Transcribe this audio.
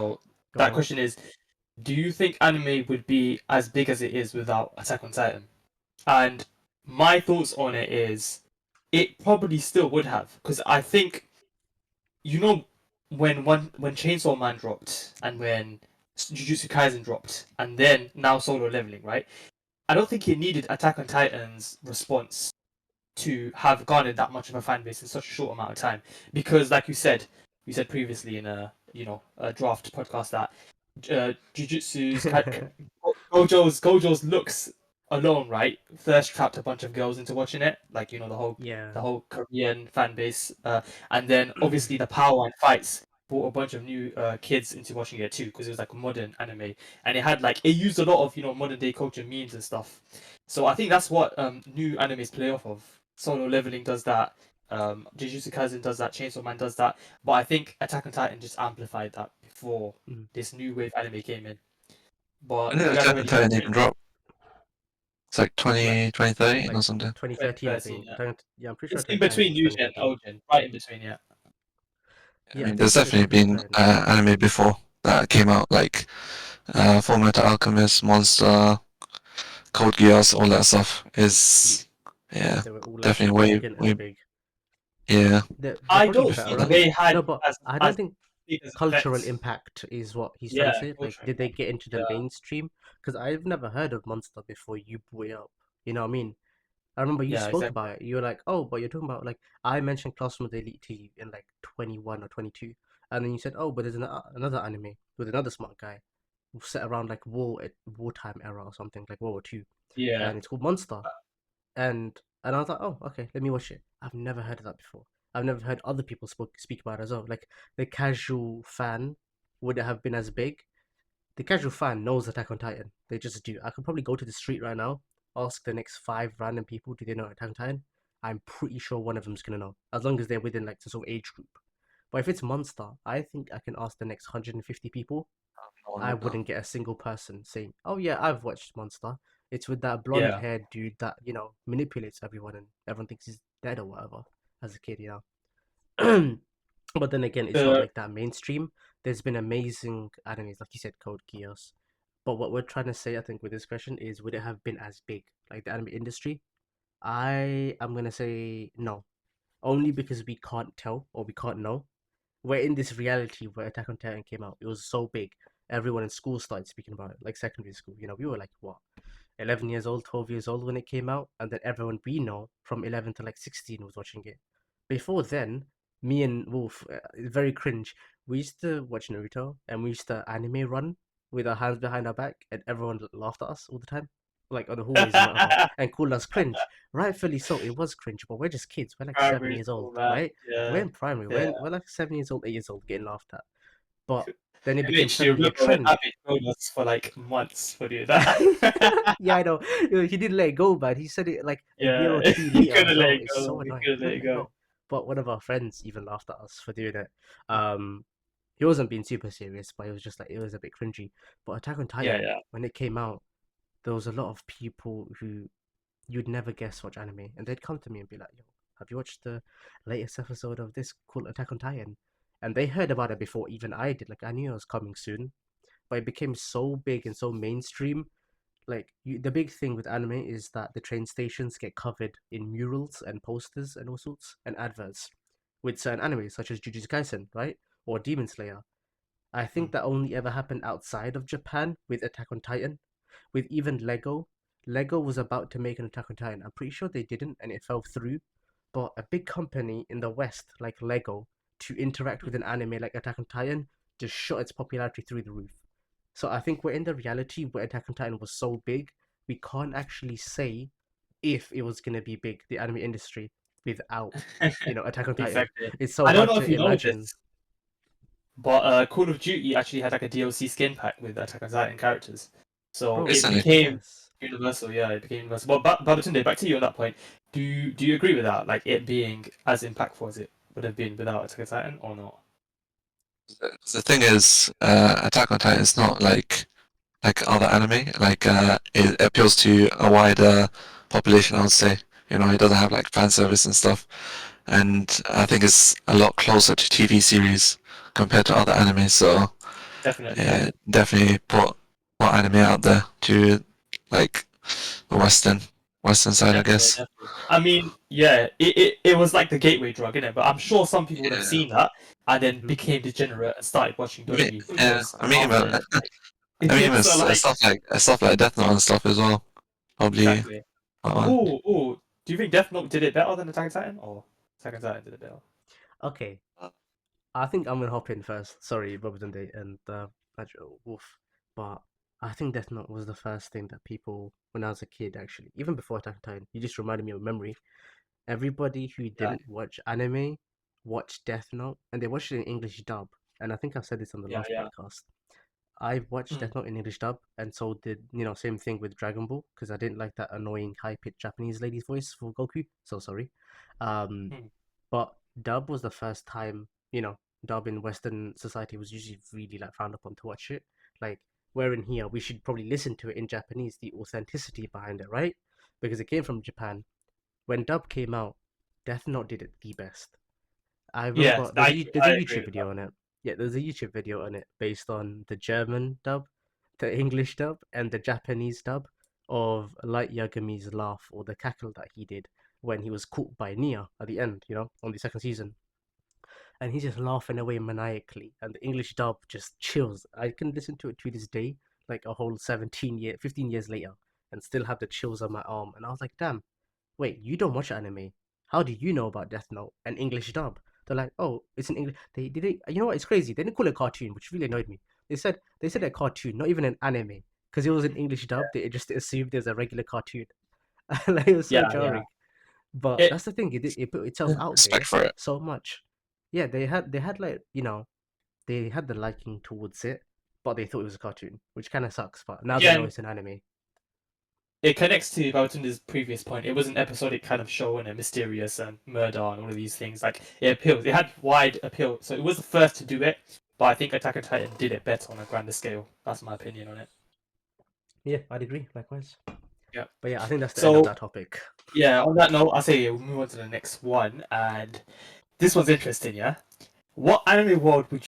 Go that on. question is, do you think anime would be as big as it is without Attack on Titan? And my thoughts on it is, it probably still would have, because I think, you know, when Chainsaw Man dropped and when Jujutsu Kaisen dropped and then now Solo Leveling, right? I don't think it needed Attack on Titan's response to have garnered that much of a fan base in such a short amount of time, because like you said previously in a draft podcast that Gojo's looks alone, right, thirst trapped a bunch of girls into watching it, like Yeah. the whole Korean fan base, and then obviously the power and fights brought a bunch of new kids into watching it too, because it was like a modern anime, and it used a lot of modern day culture memes and stuff. So I think that's what new animes play off of. Solo Leveling does that. Jujutsu Kaisen does that. Chainsaw Man does that. But I think Attack on Titan just amplified that before Mm. this new wave anime came in. When But did do you guys have Attack on any Titan thoughts? even drop? It's like Like 2013 or like something. 2013, I 2013, think. yeah. Yeah, I'm pretty sure It's in Attack on Titan between was New Gen 2013. and Old Gen, right in between, yeah. I Yeah, I mean, think there's with definitely Attack on been Titan. anime before that came out, like Fullmetal Alchemist, Monster, Code Geass, all that stuff is, yeah, They were all like definitely way, significant and way, big. yeah, They're I probably don't before think that. better. they had No, but I don't as think big as cultural effects. impact is what he's trying to Yeah, say. Like, culture did they impact. get into the Yeah, mainstream? Because I've never heard of Monster before you blew it up. You know what I mean? I remember you yeah, spoke exactly. about it. You were like, "Oh, but you're talking about like I mentioned Classroom of the Elite to you in like 21 or 22, and then you said, "Oh, but there's another anime with another smart guy set around like wartime era or something like World War Two, Yeah. and it's called Monster." And I was like, "Oh, okay, let me watch it." I've never heard of that before. I've never heard other people speak about it as well. Like the casual fan would it have been as big? The casual fan knows Attack on Titan. They just do. I could probably go to the street right now, ask the next five random people, do they know Attack on Titan? I'm pretty sure one of them's gonna know, as long as they're within like the sort of age group. But if it's Monster, I think I can ask the next 150 people. No one I would know. wouldn't get a single person saying, "Oh yeah, I've watched Monster." It's with that Yeah. blonde-haired dude that manipulates everyone and everyone thinks he's dead or whatever as a kid, But then again, it's not The like that mainstream. There's been amazing animes, like you said, Code Geass. But what we're trying to say, I think, with this question is, would it have been as big, like the anime industry? I am gonna say no, only because we can't tell or we can't know. We're in this reality where Attack on Titan came out. It was so big. Everyone in school started speaking about it, like secondary school. We were like what, 11 years old, 12 years old when it came out, and then everyone we know from 11 to like 16 was watching it. Before then, me and Wolf, very cringe. We used to watch Naruto and we used to anime run with our hands behind our back, and everyone laughed at us all the time, like on the hallways and whatever, and called us cringe. Rightfully so, it was cringe, but we're just kids. We're like seven primary years old, school, man. right? We're Yeah, in primary. yeah. We're like 7 years old, 8 years old, getting laughed at. But then it became Literally suddenly a remember when trend. Abby told us for like months for doing that. Yeah, I know. He didn't let it go, man. He said it like a year Yeah, or two he later as couldn't let well. it It's so go. He annoying. He couldn't let wouldn't it let it go. go. But one of our friends even laughed at us for doing it. He wasn't being super serious, but it was just like it was a bit cringy. But Attack on Yeah, Titan, yeah. when it came out, there was a lot of people who you'd never guess watch anime, and they'd come to me and be like, "Yo, have you watched the latest episode of this called Attack on Titan?" And they heard about it before even I did. Like I knew it was coming soon, but it became so big and so mainstream. Like the big thing with anime is that the train stations get covered in murals and posters and all sorts and adverts with certain animes such as Jujutsu Kaisen, right, or Demon Slayer. I think Mm. that only ever happened outside of Japan with Attack on Titan. With even Lego, Lego was about to make an Attack on Titan. I'm pretty sure they didn't, and it fell through. But a big company in the West like Lego to interact with an anime like Attack on Titan just shot its popularity through the roof. So I think we're in the reality where Attack on Titan was so big, we can't actually say if it was gonna be big, the anime industry, without Attack on Titan. Exactly. It's so I don't hard know if to you know imagine. this, but Call of Duty actually had like a DLC skin pack with Attack on Titan characters. So Bro, it Recently, became yes. universal. Yeah, it became universal. But Babatunde, back to you on that point. Do you agree with that? Like it being as impactful as it would have been without Attack on Titan, or not? the thing is, Attack on Titan is not like other anime. Like it appeals to a wider population, I would say. It doesn't have like fan service and stuff, and I think it's a lot closer to TV series compared to other animes. So Definitely. Yeah, definitely put anime out there to like the Western side, I Definitely, guess. definitely. I mean, yeah, it was like the gateway drug, innit? But I'm sure some people would have Yeah. seen that and then Mhm. became degenerate and started watching dodgy Yeah, shows I mean, after even it. Like, I mean, even so like stuff like Death Note and stuff as well. Probably exactly. that one. Oh, do you think Death Note did it better than Attack on Titan, or Attack on Titan did it better? Okay, I think I'm gonna hop in first. Sorry, Bob Dundee and Nigel Wolf, but I think Death Note was the first thing that people, when I was a kid, actually, even before Attack on Titan, you just reminded me of a memory. Everybody who Yeah, didn't watch anime watched Death Note, and they watched it in English dub. And I think I've said this on the yeah, last yeah. podcast. I watched Mm, Death Note in English dub, and so did same thing with Dragon Ball because I didn't like that annoying high pitched Japanese lady's voice for Goku. So sorry. Um, mm. but dub was the first time dub in Western society was usually really like frowned upon to watch it. Like where in here we should probably listen to it in Japanese, the authenticity behind it, right? Because it came from Japan. When dub came out, Death Note did it the best. I Yeah, remember there's a I agree YouTube with that. video on it. Yeah, there's a YouTube video on it based on the German dub, the English dub, and the Japanese dub of Light Yagami's laugh or the cackle that he did when he was caught by Nia at the end, on the second season. And he's just laughing away maniacally. And the English dub just chills. I can listen to it to this day, like a whole 15 years later, and still have the chills on my arm. And I was like, damn, wait, you don't watch anime. How do you know about Death Note and English dub? They're like, oh, it's an English. They didn't. You know what? It's crazy. They didn't call it a cartoon, which really annoyed me. They said a cartoon, not even an anime, because it was an English dub. They just assumed it was a regular cartoon. Like it was so Yeah, yeah. jarring. But It that's the thing. It put itself out Respect there for it. so much. Yeah, they had like they had the liking towards it, but they thought it was a cartoon, which kind of sucks. But now they know again, it's an anime. it connects to Babatunde's previous point. It was an episodic kind of show and a mysterious and murder and all of these things. Like it appeals. It had wide appeal. So it was the first to do it, but I think Attack on Titan did it better on a grander scale. That's my opinion on it. Yeah, I'd agree. Likewise. Yeah. But yeah, I think that's the end of So that topic. yeah, on that note, I say we'll move on to the next one, and this one's interesting. Yeah, what anime world would